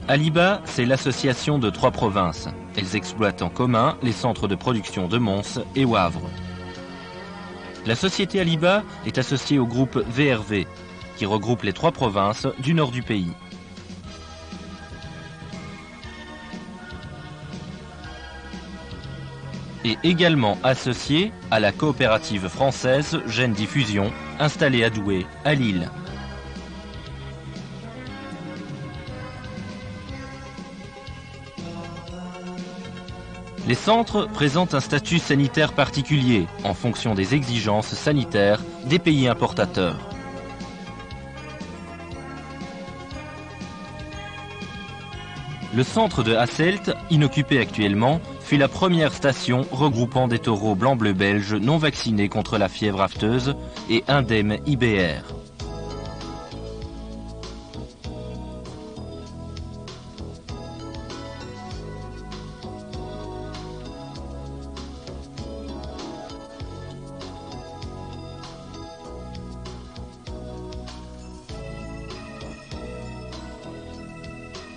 Aliba, c'est l'association de 3 provinces. Elles exploitent en commun les centres de production de Mons et Wavre. La société Aliba est associée au groupe VRV, qui regroupe les 3 provinces du nord du pays. Et également associée à la coopérative française Gène Diffusion, installée à Douai, à Lille. Les centres présentent un statut sanitaire particulier en fonction des exigences sanitaires des pays importateurs. Le centre de Hasselt, inoccupé actuellement, fut la première station regroupant des taureaux blanc-bleu belges non vaccinés contre la fièvre afteuse et indemnes IBR.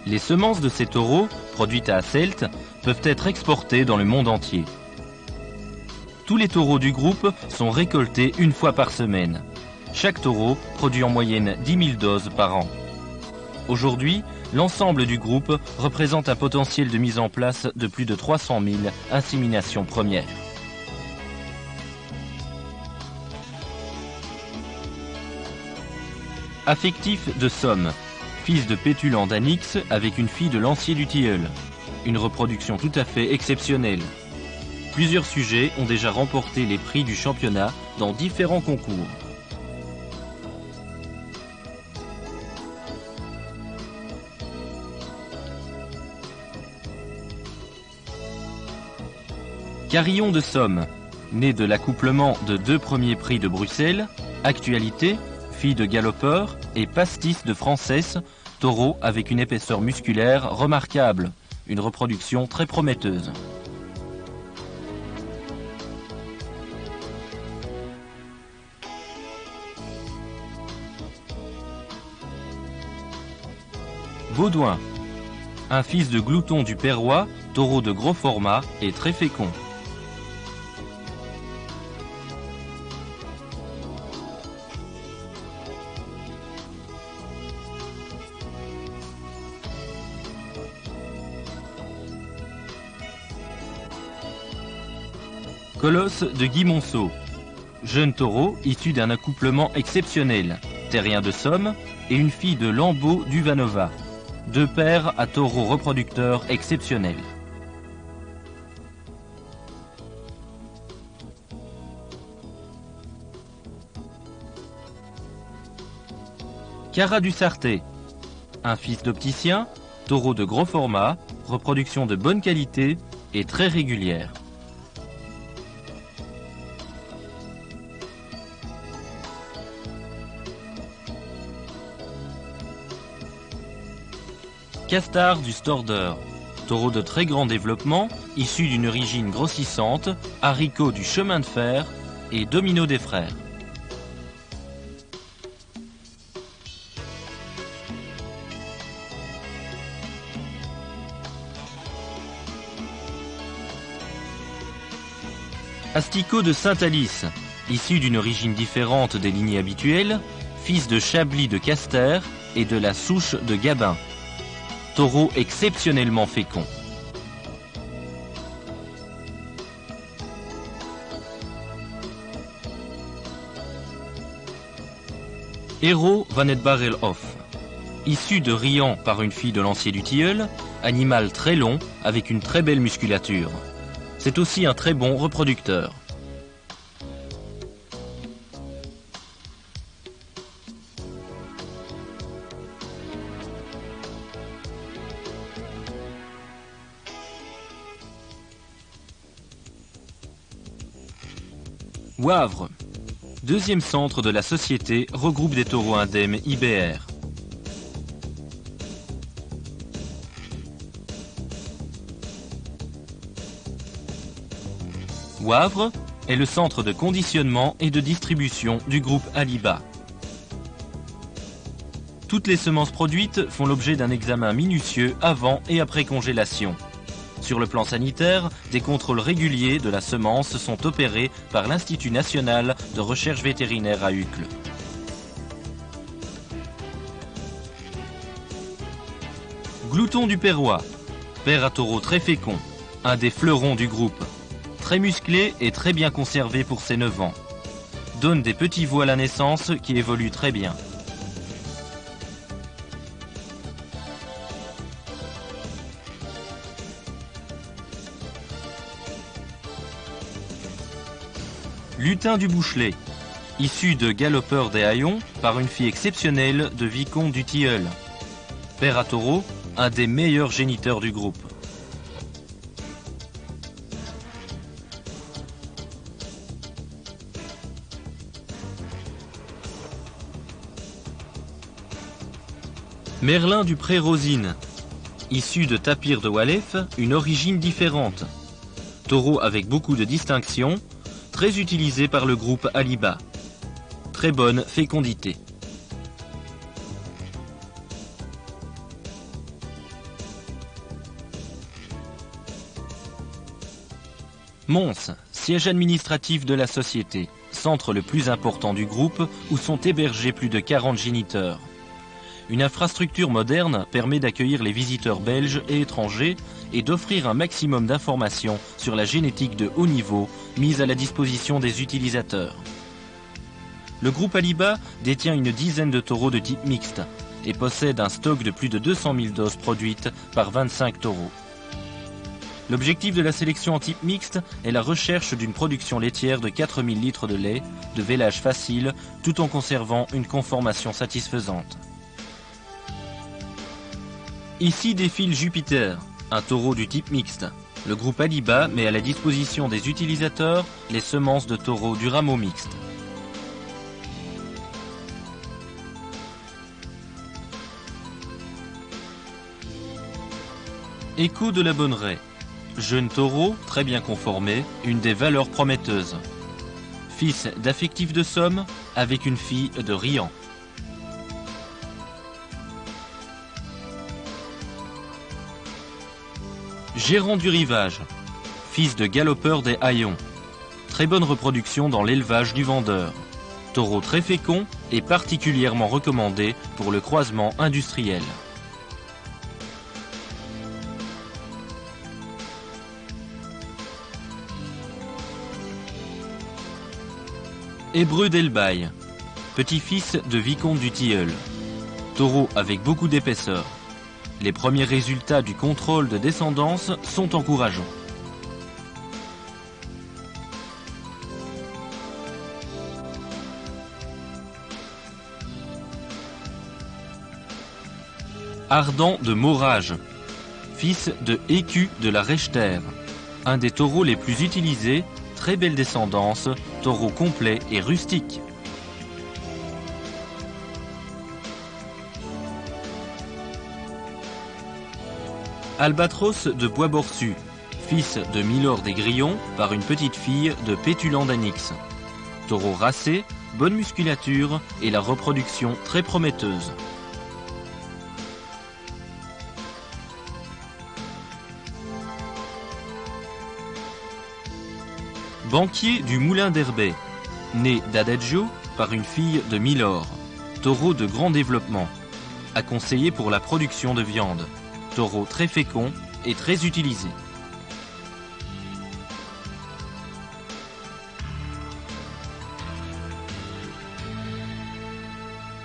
Les semences de ces taureaux, produites à Hasselt, peuvent être exportées dans le monde entier. Tous les taureaux du groupe sont récoltés une fois par semaine. Chaque taureau produit en moyenne 10 000 doses par an. Aujourd'hui, l'ensemble du groupe représente un potentiel de mise en place de plus de 300 000 inséminations premières. Affectif de Somme, fils de Pétulant d'Anix avec une fille de Lancier du Tilleul. Une reproduction tout à fait exceptionnelle. Plusieurs sujets ont déjà remporté les prix du championnat dans différents concours. Carillon de Somme, né de l'accouplement de 2 premiers prix de Bruxelles, Actualité, fille de galopeur, et Pastis de Frances, taureau avec une épaisseur musculaire remarquable, une reproduction très prometteuse. Baudouin, un fils de Glouton du Perrois, taureau de gros format et très fécond. Colosse de Guy Monceau, jeune taureau issu d'un accouplement exceptionnel, terrien de Somme et une fille de Lambeau d'Uvanova, 2 pères à taureaux reproducteurs exceptionnels. Cara du Sartais, un fils d'opticien, taureau de gros format, reproduction de bonne qualité et très régulière. Castard du Storder, taureau de très grand développement, issu d'une origine grossissante, haricot du chemin de fer et domino des frères. Asticot de Saint-Alice, issu d'une origine différente des lignées habituelles, fils de Chablis de Caster et de la souche de Gabin. Taureau exceptionnellement fécond. Héros van het Barrelhof, issu de Riant par une fille de Lancier du Tilleul, animal très long avec une très belle musculature. C'est aussi un très bon reproducteur. Wavre, deuxième centre de la société, regroupe des taureaux indemnes IBR. Wavre est le centre de conditionnement et de distribution du groupe Aliba. Toutes les semences produites font l'objet d'un examen minutieux avant et après congélation. Sur le plan sanitaire, des contrôles réguliers de la semence sont opérés par l'Institut national de recherche vétérinaire à Uccle. Glouton du Perrois, père à taureau très fécond, un des fleurons du groupe. Très musclé et très bien conservé pour ses 9 ans. Donne des petits veaux à la naissance qui évoluent très bien. Lutin du Bouchelet, issu de Galopeur des Haillons par une fille exceptionnelle de Vicomte du Tilleul. Père à taureau, un des meilleurs géniteurs du groupe. Merlin du Pré-Rosine, issu de Tapir de Walef, une origine différente. Taureau avec beaucoup de distinction, très utilisé par le groupe Aliba. Très bonne fécondité. Mons, siège administratif de la société, centre le plus important du groupe où sont hébergés plus de 40 géniteurs. Une infrastructure moderne permet d'accueillir les visiteurs belges et étrangers et d'offrir un maximum d'informations sur la génétique de haut niveau mise à la disposition des utilisateurs. Le groupe Aliba détient une dizaine de taureaux de type mixte et possède un stock de plus de 200 000 doses produites par 25 taureaux. L'objectif de la sélection en type mixte est la recherche d'une production laitière de 4000 litres de lait, de vélage facile, tout en conservant une conformation satisfaisante. Ici défile Jupiter, un taureau du type mixte. Le groupe Aliba met à la disposition des utilisateurs les semences de taureaux du rameau mixte. Écho de la Bonneraie. Jeune taureau, très bien conformé, une des valeurs prometteuses. Fils d'Affectif de Somme avec une fille de Riant. Gérant du Rivage, fils de Galopeur des Haillons. Très bonne reproduction dans l'élevage du vendeur. Taureau très fécond et particulièrement recommandé pour le croisement industriel. Hébreu d'Elbaï, petit-fils de Vicomte du Tilleul. Taureau avec beaucoup d'épaisseur. Les premiers résultats du contrôle de descendance sont encourageants. Ardent de Morage, fils de Écu de la Rechter, un des taureaux les plus utilisés, très belle descendance, taureau complet et rustique. Albatros de Bois-Borsu, fils de Milord des Grillons par une petite fille de Pétulant d'Anix. Taureau racé, bonne musculature et la reproduction très prometteuse. Banquier du Moulin d'Herbay, né d'Adagio par une fille de Milord. Taureau de grand développement, à conseiller pour la production de viande. Taureau très fécond et très utilisé.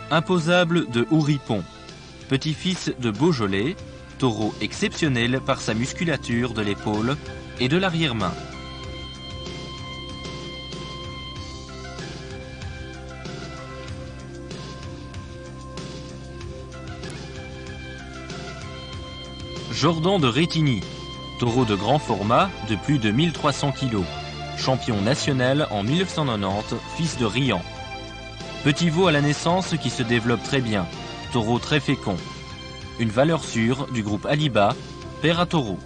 Imposable de Houripon, petit-fils de Beaujolais, taureau exceptionnel par sa musculature de l'épaule et de l'arrière-main. Jordan de Rétigny, taureau de grand format de plus de 1300 kg, champion national en 1990, fils de Riant. Petit veau à la naissance qui se développe très bien, taureau très fécond. Une valeur sûre du groupe Aliba, père à taureau.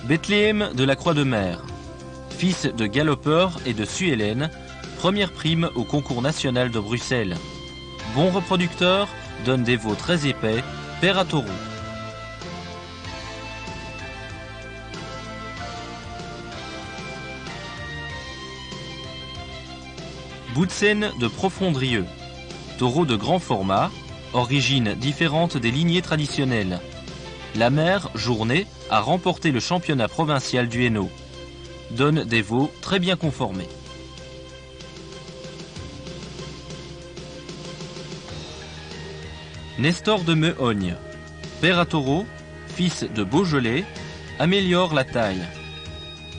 Bethléem de la Croix de Mer, Fils de galopeur et de Suélène, première prime au concours national de Bruxelles. Bon reproducteur, donne des veaux très épais, père à taureau. Boutsen de Profondrieux, taureau de grand format, origine différente des lignées traditionnelles. La mère, Journée, a remporté le championnat provincial du Hainaut. Donne des veaux très bien conformés. Nestor de Mehogne, père à taureau, fils de Beaujolais, améliore la taille.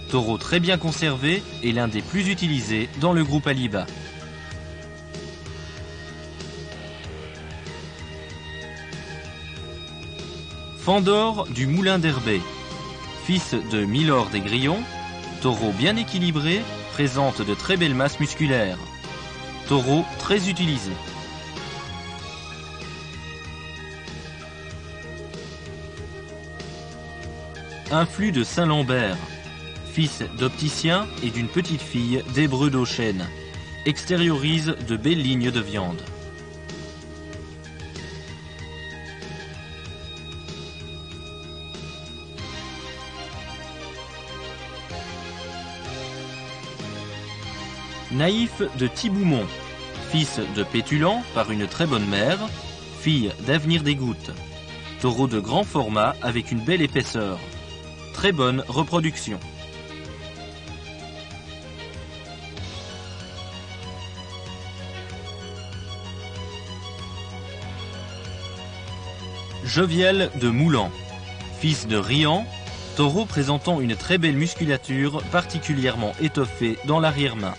Taureau très bien conservé et l'un des plus utilisés dans le groupe Aliba. Fandor du Moulin d'Herbay, fils de Milord des Grillons, taureau bien équilibré, présente de très belles masses musculaires. Taureau très utilisé. Influx de Saint-Lambert, fils d'opticien et d'une petite fille d'Hébreu d'Auchêne, extériorise de belles lignes de viande. Naïf de Thiboumont, fils de Pétulant par une très bonne mère, fille d'Avenir des Gouttes. Taureau de grand format avec une belle épaisseur. Très bonne reproduction. Jovial de Moulan, fils de Riant, taureau présentant une très belle musculature particulièrement étoffée dans l'arrière-main.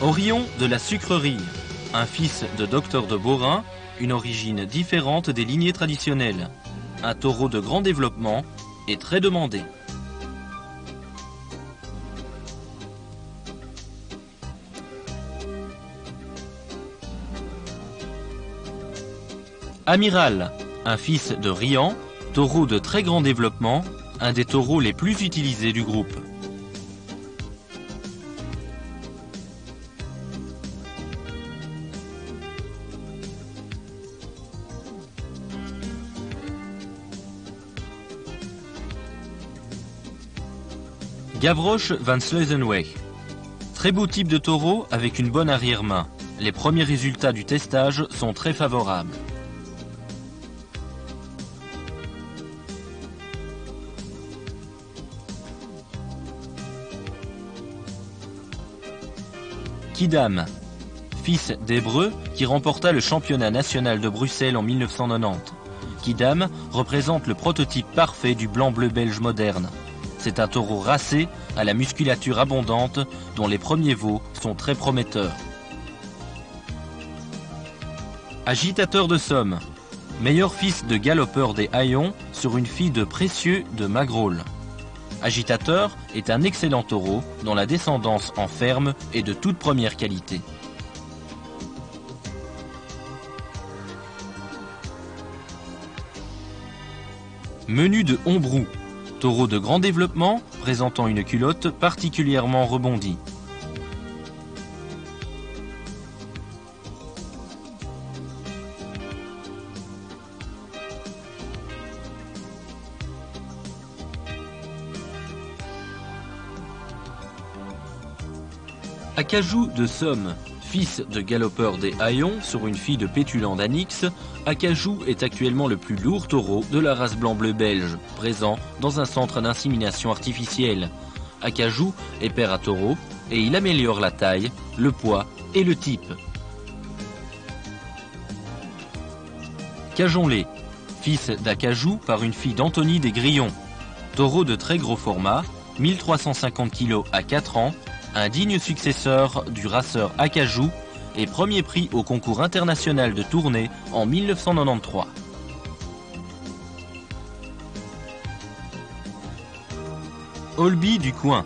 Orion de la Sucrerie, un fils de docteur de Beaurain, une origine différente des lignées traditionnelles. Un taureau de grand développement et très demandé. Amiral, un fils de Riant, taureau de très grand développement, un des taureaux les plus utilisés du groupe. Gavroche van Sleuzenweg. Très beau type de taureau avec une bonne arrière-main. Les premiers résultats du testage sont très favorables. Kidam, fils d'Hébreu qui remporta le championnat national de Bruxelles en 1990. Kidam représente le prototype parfait du blanc-bleu belge moderne. C'est un taureau racé, à la musculature abondante, dont les premiers veaux sont très prometteurs. Agitateur de Somme, meilleur fils de galopeur des Haillons sur une fille de Précieux de Magrolles. Agitateur est un excellent taureau dont la descendance en ferme est de toute première qualité. Menu de Hombrou, taureau de grand développement présentant une culotte particulièrement rebondie. Acajou de Somme, fils de galopeur des Haillons sur une fille de Pétulant d'Anix, Acajou est actuellement le plus lourd taureau de la race blanc-bleu belge, présent dans un centre d'insémination artificielle. Acajou est père à taureau et il améliore la taille, le poids et le type. Cajonlé, fils d'Acajou par une fille d'Anthony des Grillons. Taureau de très gros format, 1350 kg à 4 ans, un digne successeur du raceur Acajou et premier prix au concours international de Tournai en 1993. Olby du Coin,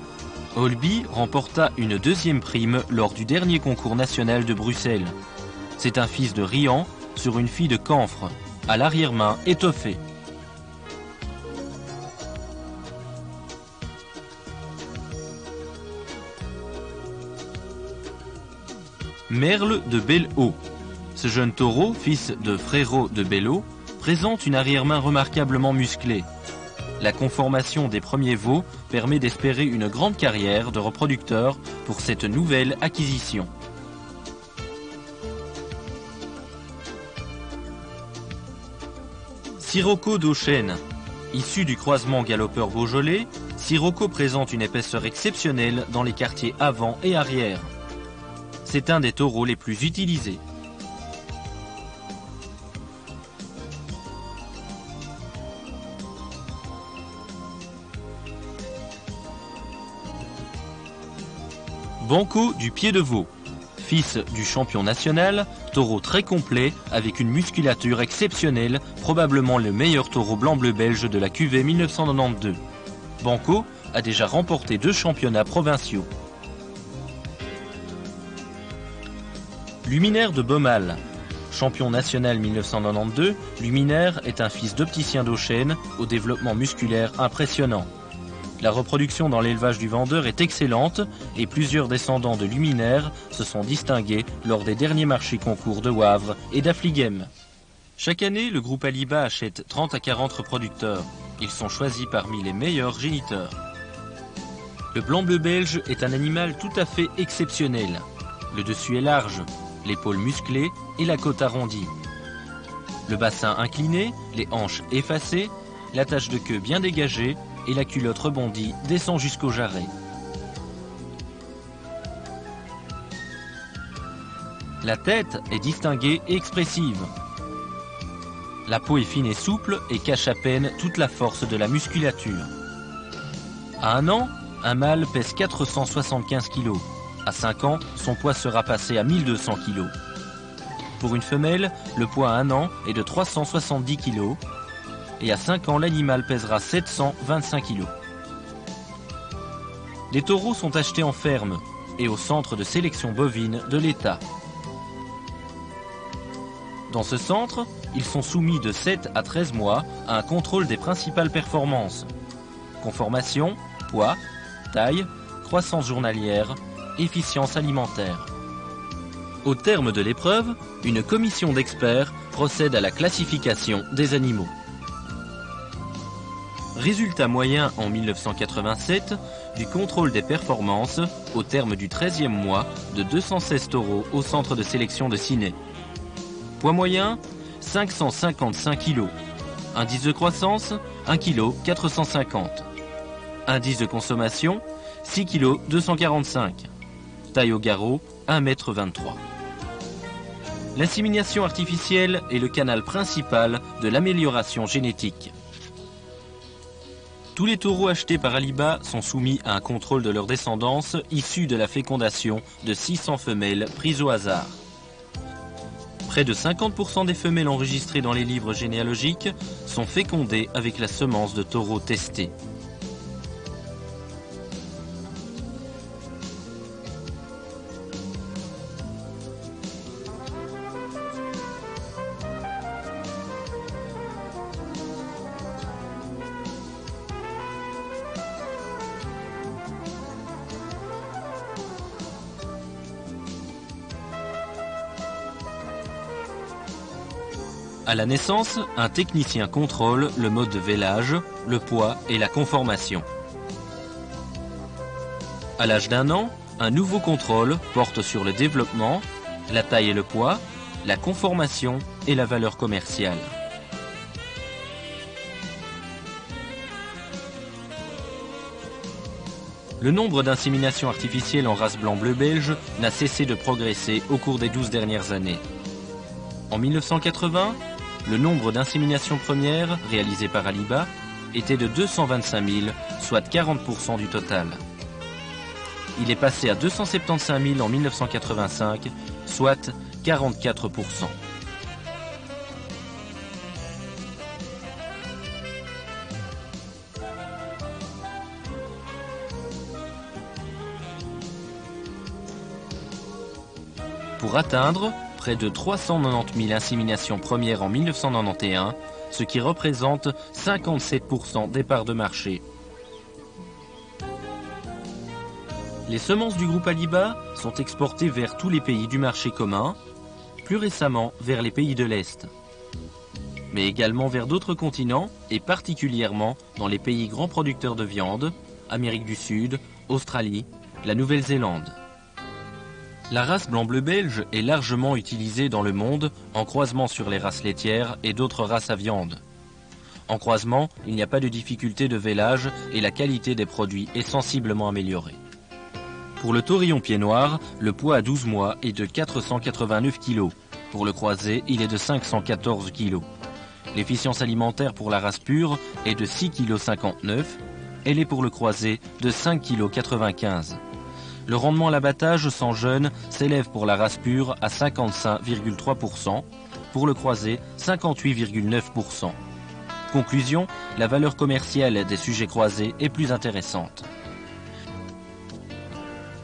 Olby remporta une deuxième prime lors du dernier concours national de Bruxelles. C'est un fils de Riant sur une fille de Camphre, à l'arrière-main étoffée. Merle de Belle-Eau. Ce jeune taureau, fils de Frérot de Belle-Eau, présente une arrière-main remarquablement musclée. La conformation des premiers veaux permet d'espérer une grande carrière de reproducteur pour cette nouvelle acquisition. Sirocco d'Auchêne. Issu du croisement galopeur Beaujolais, Sirocco présente une épaisseur exceptionnelle dans les quartiers avant et arrière. C'est un des taureaux les plus utilisés. Banco du Pied de Veau. Fils du champion national, taureau très complet avec une musculature exceptionnelle, probablement le meilleur taureau blanc-bleu belge de la cuvée 1992. Banco a déjà remporté 2 championnats provinciaux. Luminaire de Baumal. Champion national 1992, Luminaire est un fils d'opticien d'Auchêne au développement musculaire impressionnant. La reproduction dans l'élevage du vendeur est excellente et plusieurs descendants de Luminaire se sont distingués lors des derniers marchés concours de Wavre et d'Affligem. Chaque année, le groupe Aliba achète 30 à 40 reproducteurs. Ils sont choisis parmi les meilleurs géniteurs. Le blanc-bleu belge est un animal tout à fait exceptionnel. Le dessus est large, l'épaule musclée et la côte arrondie. Le bassin incliné, les hanches effacées, la tache de queue bien dégagée et la culotte rebondie descend jusqu'au jarret. La tête est distinguée et expressive. La peau est fine et souple et cache à peine toute la force de la musculature. À 1 an, un mâle pèse 475 kg. À 5 ans, son poids sera passé à 1200 kg. Pour une femelle, le poids à 1 an est de 370 kg et à 5 ans, l'animal pèsera 725 kg. Les taureaux sont achetés en ferme et au centre de sélection bovine de l'État. Dans ce centre, ils sont soumis de 7 à 13 mois à un contrôle des principales performances. Conformation, poids, taille, croissance journalière, efficience alimentaire. Au terme de l'épreuve, une commission d'experts procède à la classification des animaux. Résultat moyen en 1987 du contrôle des performances au terme du 13e mois de 216 taureaux au centre de sélection de Ciney. Poids moyen, 555 kg. Indice de croissance, 1 kg 450. Indice de consommation, 6 kg 245. Taille au garrot, 1,23 m. L'insémination artificielle est le canal principal de l'amélioration génétique. Tous les taureaux achetés par Aliba sont soumis à un contrôle de leur descendance issue de la fécondation de 600 femelles prises au hasard. Près de 50% des femelles enregistrées dans les livres généalogiques sont fécondées avec la semence de taureaux testés. À la naissance, un technicien contrôle le mode de vélage, le poids et la conformation. À l'âge d'1 an, un nouveau contrôle porte sur le développement, la taille et le poids, la conformation et la valeur commerciale. Le nombre d'inséminations artificielles en race blanc-bleu belge n'a cessé de progresser au cours des 12 dernières années. En 1980, le nombre d'inséminations premières réalisées par Aliba était de 225 000, soit 40% du total. Il est passé à 275 000 en 1985, soit 44%. pour atteindre près de 390 000 inséminations premières en 1991, ce qui représente 57% des parts de marché. Les semences du groupe Aliba sont exportées vers tous les pays du marché commun, plus récemment vers les pays de l'Est, mais également vers d'autres continents et particulièrement dans les pays grands producteurs de viande, Amérique du Sud, Australie, la Nouvelle-Zélande. La race blanc-bleu belge est largement utilisée dans le monde en croisement sur les races laitières et d'autres races à viande. En croisement, il n'y a pas de difficulté de vélage et la qualité des produits est sensiblement améliorée. Pour le taurillon pied noir, le poids à 12 mois est de 489 kg. Pour le croisé, il est de 514 kg. L'efficience alimentaire pour la race pure est de 6,59 kg. Elle est pour le croisé de 5,95 kg. Le rendement à l'abattage sans jeûne s'élève pour la race pure à 55,3%, pour le croisé 58,9%. Conclusion, la valeur commerciale des sujets croisés est plus intéressante.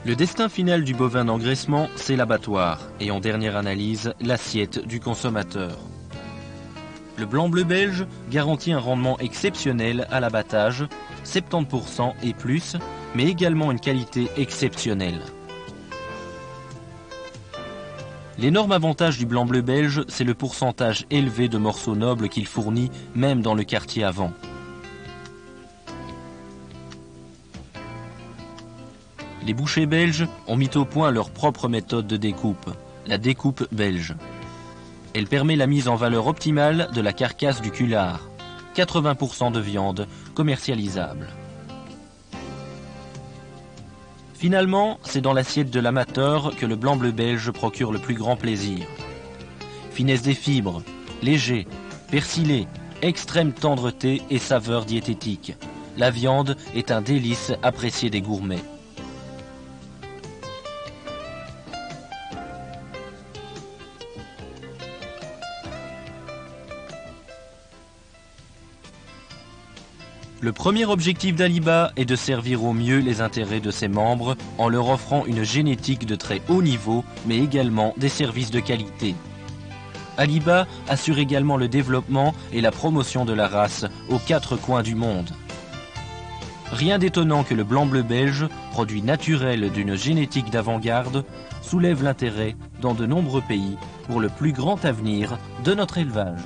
Le destin final du bovin d'engraissement, c'est l'abattoir et en dernière analyse, l'assiette du consommateur. Le blanc-bleu belge garantit un rendement exceptionnel à l'abattage, 70% et plus, mais également une qualité exceptionnelle. L'énorme avantage du blanc-bleu belge, c'est le pourcentage élevé de morceaux nobles qu'il fournit, même dans le quartier avant. Les bouchers belges ont mis au point leur propre méthode de découpe, la découpe belge. Elle permet la mise en valeur optimale de la carcasse du culard, 80% de viande commercialisable. Finalement, c'est dans l'assiette de l'amateur que le blanc-bleu belge procure le plus grand plaisir. Finesse des fibres, léger, persillé, extrême tendreté et saveur diététique. La viande est un délice apprécié des gourmets. Le premier objectif d'Aliba est de servir au mieux les intérêts de ses membres en leur offrant une génétique de très haut niveau, mais également des services de qualité. Aliba assure également le développement et la promotion de la race aux 4 coins du monde. Rien d'étonnant que le blanc-bleu belge, produit naturel d'une génétique d'avant-garde, soulève l'intérêt dans de nombreux pays pour le plus grand avenir de notre élevage.